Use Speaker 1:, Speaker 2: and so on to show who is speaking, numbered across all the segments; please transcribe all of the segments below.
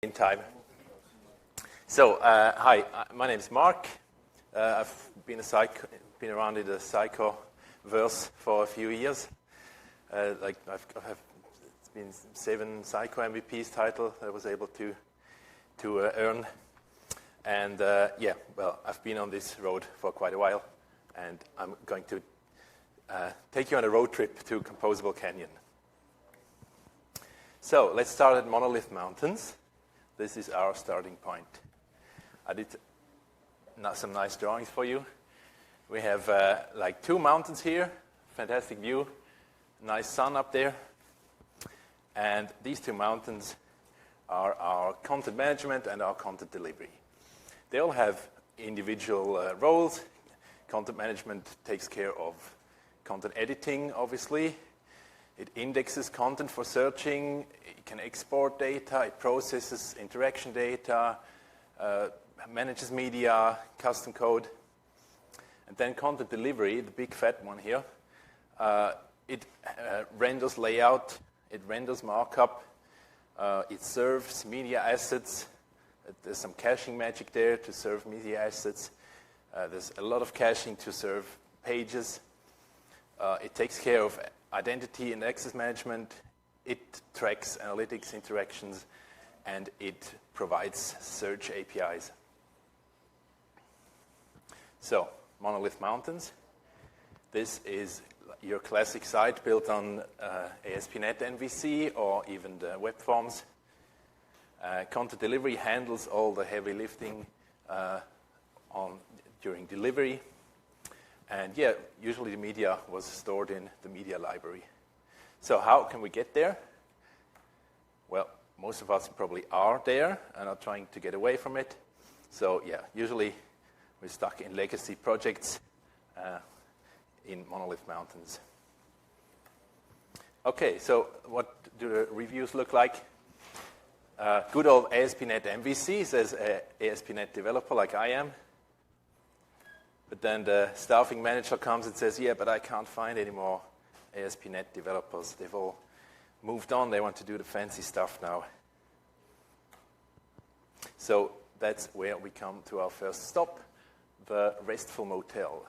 Speaker 1: In time. So, hi, my name is Mark. I've been around in the psycho-verse for a few years. I've been 7 psycho MVPs title I was able to earn. And I've been on this road for quite a while, and I'm going to take you on a road trip to Composable Canyon. So let's start at Monolith Mountains. This is our starting point. I did some nice drawings for you. We have 2 mountains here, fantastic view, nice sun up there. And these 2 mountains are our content management and our content delivery. They all have individual roles. Content management takes care of content editing, obviously. It indexes content for searching, it can export data, it processes interaction data, manages media, custom code. And then content delivery, the big fat one here, it renders layout, it renders markup, it serves media assets. There's some caching magic there to serve media assets. There's a lot of caching to serve pages. It takes care of identity and access management, it tracks analytics interactions, and it provides search APIs. So, Monolith Mountains. This is your classic site built on ASP.NET MVC or even the web forms. Content delivery handles all the heavy lifting during delivery. And usually the media was stored in the media library. So how can we get there? Well, most of us probably are there and are trying to get away from it. So usually we're stuck in legacy projects in Monolith Mountains. Okay, so what do the reviews look like? Good old ASP.NET MVC says ASP.NET developer like I am. But then the staffing manager comes and says, but I can't find any more ASP.NET developers. They've all moved on. They want to do the fancy stuff now. So that's where we come to our first stop, the Restful Motel.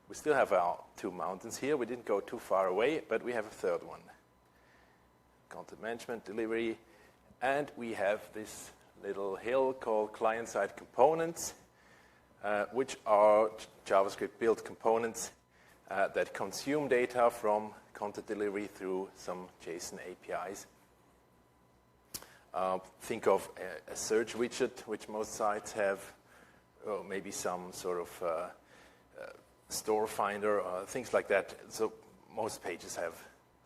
Speaker 1: We still have our 2 mountains here. We didn't go too far away, but we have a third one. Content management, delivery, and we have this little hill called client-side components, which are JavaScript-built components that consume data from content delivery through some JSON APIs. Think of a search widget, which most sites have, or maybe some sort of store finder, things like that. So most pages have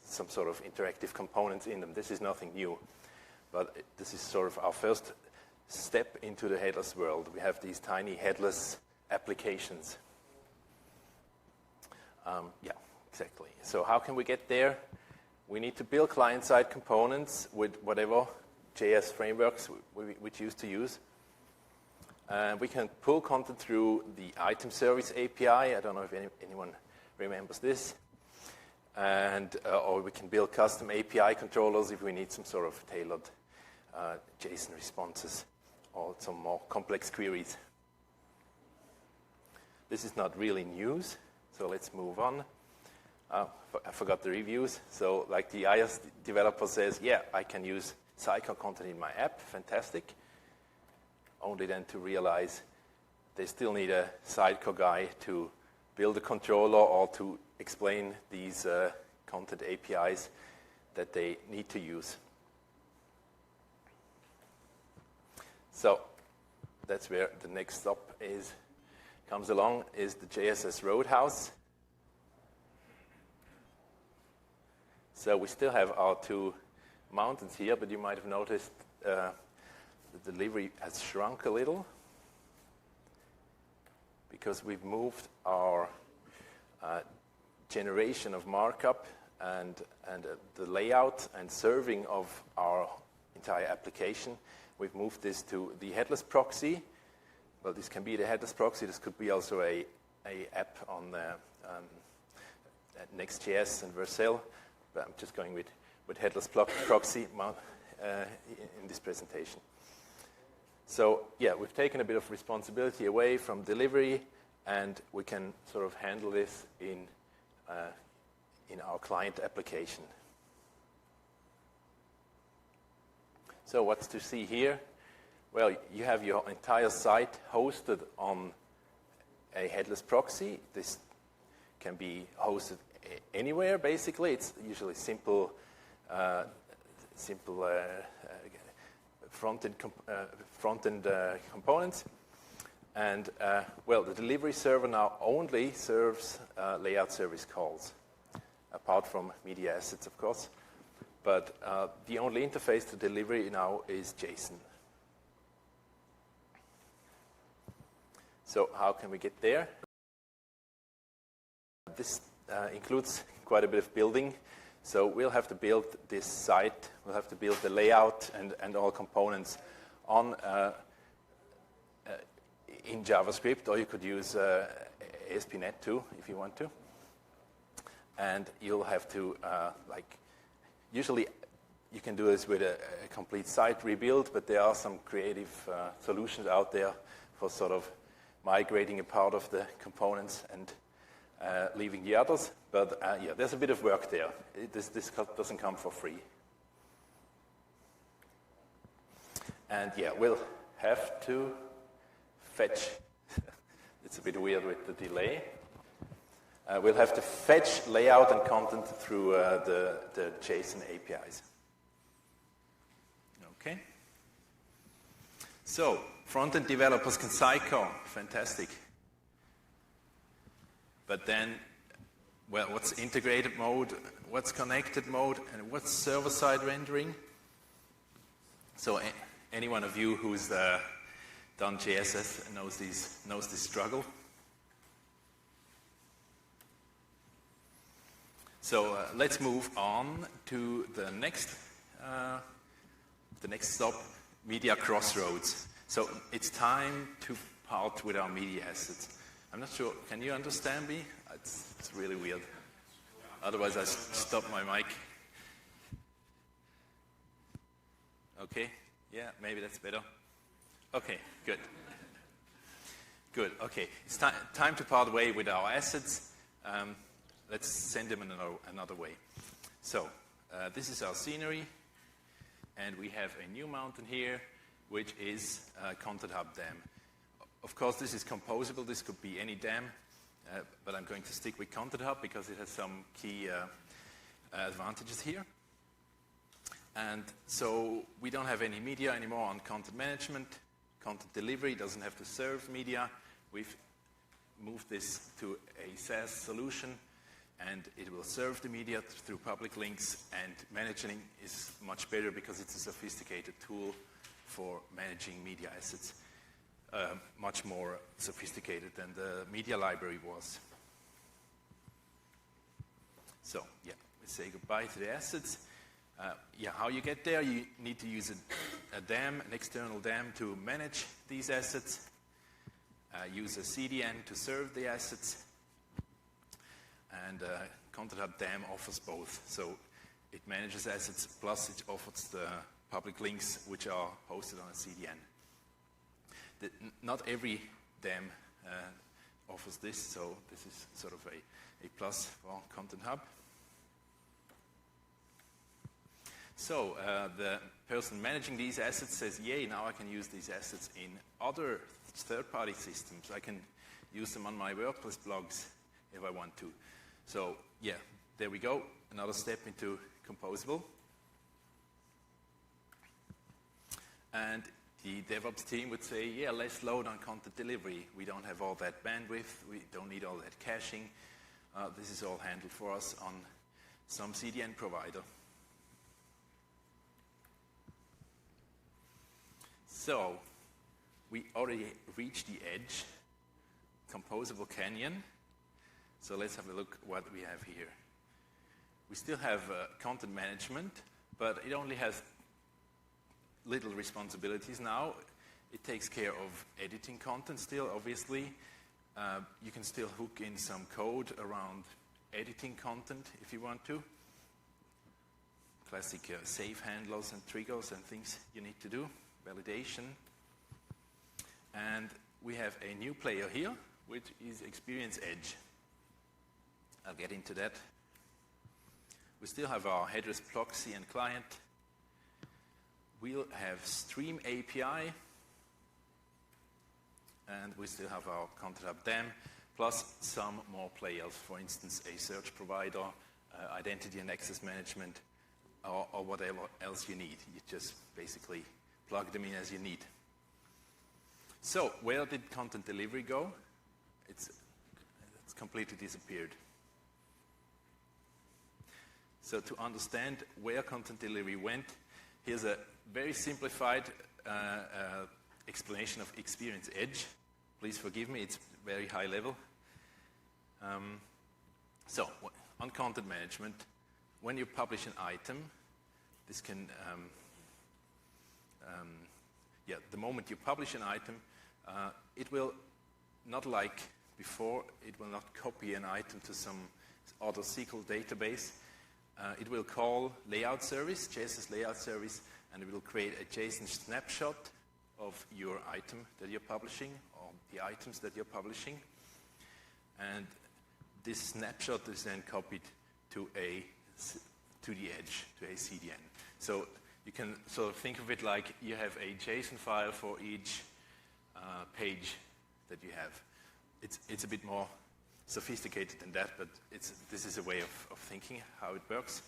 Speaker 1: some sort of interactive components in them. This is nothing new. But this is sort of our first step into the headless world. We have these tiny headless applications. Exactly. So how can we get there? We need to build client-side components with whatever JS frameworks we choose to use. We can pull content through the item service API. I don't know if anyone remembers this. And or we can build custom API controllers if we need some sort of tailored JSON responses or some more complex queries. This is not really news, so let's move on. I forgot the reviews. So like the iOS developer says, I can use Psycho content in my app, fantastic. Only then to realize they still need a sidecar guy to build a controller or to explain these content APIs that they need to use. So that's where the next stop comes along, is the JSS Roadhouse. So we still have our 2 mountains here, but you might have noticed the delivery has shrunk a little because we've moved our generation of markup and the layout and serving of our entire application. We've moved this to the headless proxy. Well, this can be the headless proxy. This could be also a app on Next.js and Vercel. But I'm just going with with headless proxy in this presentation. So yeah, we've taken a bit of responsibility away from delivery, and we can sort of handle this in our client application. So what's to see here? Well, you have your entire site hosted on a headless proxy. This can be hosted anywhere, basically. It's usually simple front-end components. And, well, the delivery server now only serves layout service calls, apart from media assets, of course. But the only interface to delivery now is JSON. So how can we get there? This includes quite a bit of building. So we'll have to build this site. We'll have to build the layout and all components on in JavaScript, or you could use ASP.NET too if you want to. And you'll have to, usually you can do this with a complete site rebuild, but there are some creative solutions out there for sort of migrating a part of the components and leaving the others. But yeah, there's a bit of work there. This doesn't come for free. And yeah, we'll have to fetch. It's a bit weird with the delay. We'll have to fetch layout and content through the JSON APIs. Okay. So, front-end developers can SUGCON. Fantastic. But then, well, what's integrated mode, what's connected mode, and what's server-side rendering? So any one of you who's done JSS knows this struggle. So let's move on to the next stop, media crossroads. So it's time to part with our media assets. I'm not sure, can you understand me? It's really weird. Otherwise I stop my mic. Okay, yeah, maybe that's better. Okay, good. Good, okay. It's time to part way with our assets. Let's send them another way. So, this is our scenery, and we have a new mountain here, which is Content Hub Dam. Of course, this is composable. This could be any dam, but I'm going to stick with Content Hub because it has some key advantages here. And so we don't have any media anymore on content management. Content delivery doesn't have to serve media. We've moved this to a SaaS solution, and it will serve the media through public links, and managing is much better because it's a sophisticated tool for managing media assets, much more sophisticated than the media library was. So, yeah, let's say goodbye to the assets. Yeah, how you get there, you need to use a dam, an external dam to manage these assets, use a CDN to serve the assets, and Content Hub Dam offers both. So it manages assets, plus it offers the public links which are hosted on a CDN. Not every dam offers this, so this is sort of a plus for Content Hub. So the person managing these assets says, yay, now I can use these assets in other third-party systems. I can use them on my WordPress blogs if I want to. So yeah, there we go. Another step into Composable. And the DevOps team would say, yeah, less load on content delivery. We don't have all that bandwidth. We don't need all that caching. This is all handled for us on some CDN provider. So we already reached the edge, Composable Canyon. So let's have a look what we have here. We still have content management, but it only has little responsibilities now. It takes care of editing content still, obviously. You can still hook in some code around editing content if you want to. classic save handlers and triggers and things you need to do, validation. And we have a new player here, which is Experience Edge. I'll get into that. We still have our headers proxy and client. We'll have Stream API. And we still have our Content Hub DAM, plus some more players. For instance, a search provider, identity and access management, or whatever else you need. You just basically plug them in as you need. So, where did content delivery go? It's completely disappeared. So to understand where content delivery went, here's a very simplified explanation of Experience Edge. Please forgive me, it's very high level. So, on content management, when you publish an item, this can, the moment you publish an item, it will, not like before, it will not copy an item to some other SQL database. It will call layout service, JS's layout service, and it will create a JSON snapshot of your item that you're publishing, or the items that you're publishing. And this snapshot is then copied to the edge, to a CDN. So you can sort of think of it like you have a JSON file for each page that you have. It's a bit more sophisticated than that, but this is a way of thinking how it works.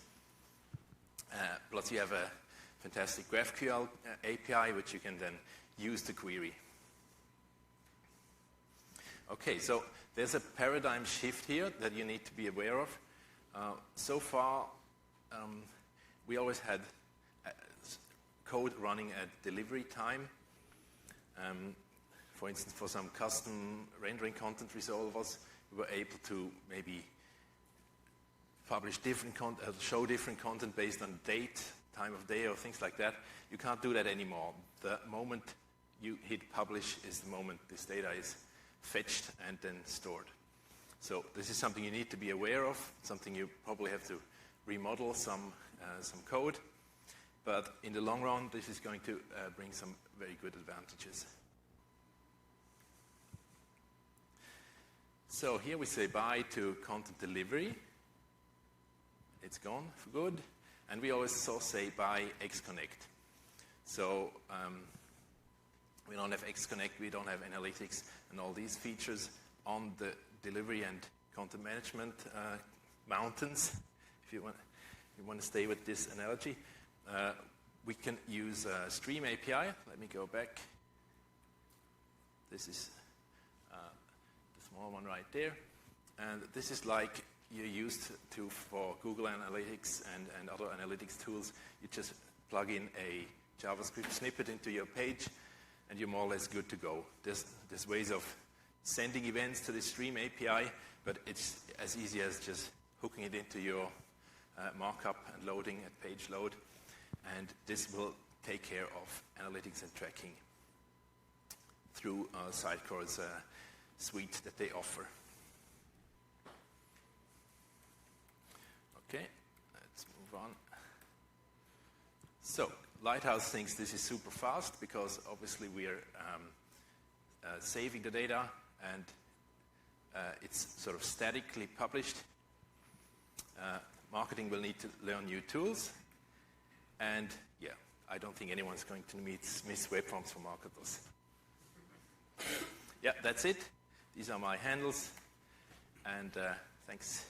Speaker 1: Plus you have a fantastic GraphQL API, which you can then use to query. Okay, so there's a paradigm shift here that you need to be aware of. So far, we always had code running at delivery time. For instance, for some custom rendering content resolvers, we were able to maybe publish different content, show different content based on date, time of day, or things like that. You can't do that anymore. The moment you hit publish is the moment this data is fetched and then stored. So this is something you need to be aware of, something you probably have to remodel some code. But in the long run, this is going to bring some very good advantages. So here we say bye to content delivery. It's gone for good. And we also say bye XConnect. So we don't have XConnect, we don't have analytics and all these features on the delivery and content management mountains, if you want to stay with this analogy. We can use Stream API. Let me go back. This is the small one right there. And this is like you're used to for Google Analytics and other analytics tools. You just plug in a JavaScript snippet into your page, and you're more or less good to go. There's ways of sending events to the Stream API, but it's as easy as just hooking it into your markup and loading at page load. And this will take care of analytics and tracking through Sitecore's suite that they offer. Okay, let's move on. So, Lighthouse thinks this is super fast because obviously we are saving the data and it's sort of statically published. Marketing will need to learn new tools. And yeah, I don't think anyone's going to miss web forms for marketers. Yeah, that's it. These are my handles. And thanks.